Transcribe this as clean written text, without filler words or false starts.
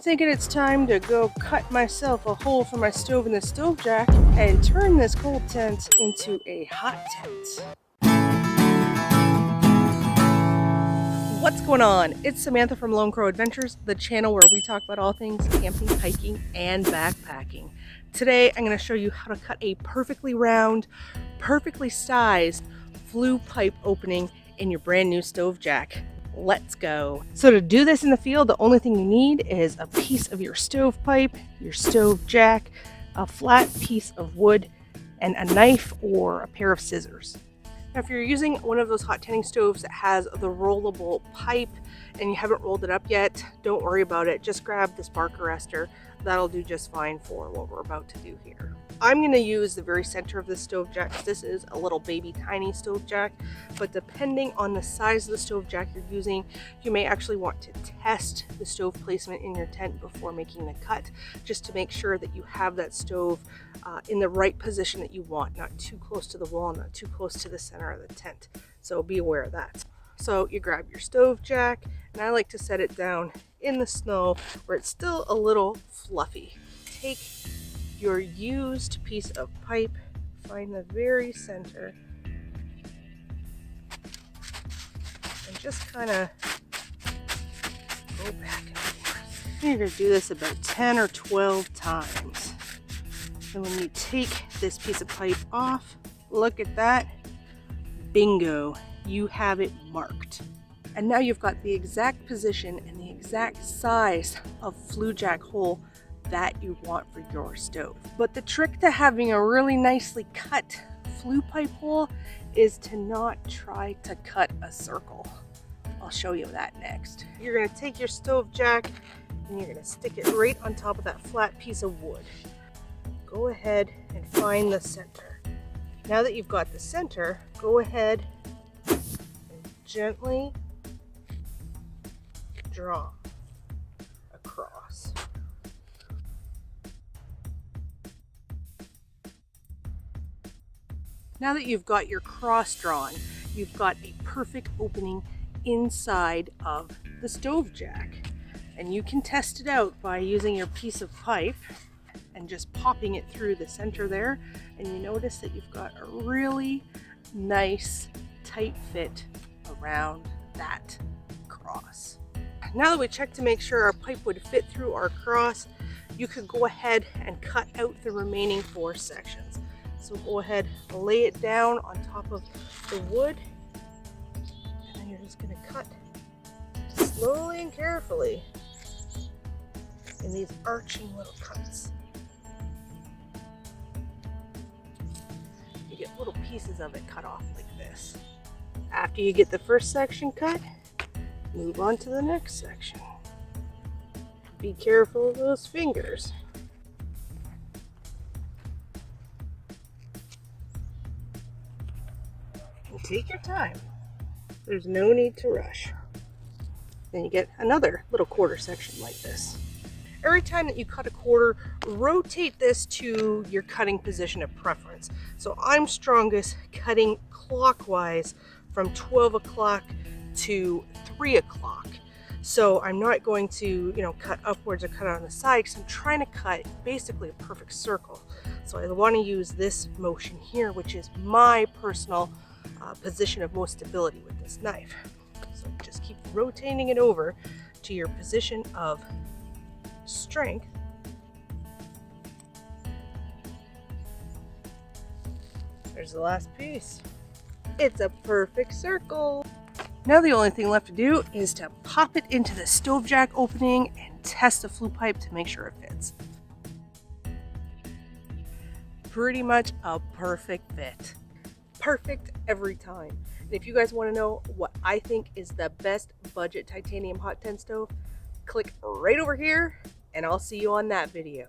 thinking it's time to go cut myself a hole for my stove in the stove jack and turn this cold tent into a hot tent. What's going on? It's Samantha from Lone Crow Adventures, the channel where we talk about all things camping, hiking, and backpacking. Today I'm going to show you how to cut a perfectly round, perfectly sized flue pipe opening in your brand new stove jack. Let's go. So to do this in the field, the only thing you need is a piece of your stove pipe, your stove jack, a flat piece of wood, and a knife or a pair of scissors. Now, if you're using one of those hot tending stoves that has the rollable pipe and you haven't rolled it up yet, don't worry about it. Just grab this bark arrestor. That'll do just fine for what we're about to do here. I'm going to use the very center of the stove jack. This is a little baby tiny stove jack, but depending on the size of the stove jack you're using, you may actually want to test the stove placement in your tent before making the cut, just to make sure that you have that stove in the right position that you want, not too close to the wall, not too close to the center of the tent. So be aware of that. So you grab your stove jack, and I like to set it down in the snow where it's still a little fluffy. Take your used piece of pipe, find the very center, and just kind of go back and forth. You're going to do this about 10 or 12 times. And when you take this piece of pipe off, look at that. Bingo, you have it marked. And now you've got the exact position and the exact size of flue jack hole that you want for your stove. But the trick to having a really nicely cut flue pipe hole is to not try to cut a circle. I'll show you that next. You're going to take your stove jack and you're going to stick it right on top of that flat piece of wood. Go ahead and find the center. Now that you've got the center, go ahead and gently draw across. Now that you've got your cross drawn, you've got a perfect opening inside of the stove jack. And you can test it out by using your piece of pipe and just popping it through the center there, and you notice that you've got a really nice tight fit around that cross. Now that we checked to make sure our pipe would fit through our cross, you could go ahead and cut out the remaining 4 sections. So go ahead, lay it down on top of the wood, and then you're just going to cut slowly and carefully in these arching little cuts. You get little pieces of it cut off like this. After you get the first section cut, move on to the next section. Be careful of those fingers. And take your time. There's no need to rush. Then you get another little quarter section like this. Every time that you cut a quarter, rotate this to your cutting position of preference. So I'm strongest cutting clockwise from 12 o'clock to 3 o'clock. So I'm not going to, cut upwards or cut on the side, because I'm trying to cut basically a perfect circle. So I want to use this motion here, which is my personal position of most stability with this knife. So just keep rotating it over to your position of strength. There's the last piece. It's a perfect circle. Now the only thing left to do is to pop it into the stove jack opening and test the flue pipe to make sure it fits. Pretty much a perfect fit. Perfect every time. And if you guys want to know what I think is the best budget titanium hot tent stove, click right over here and I'll see you on that video.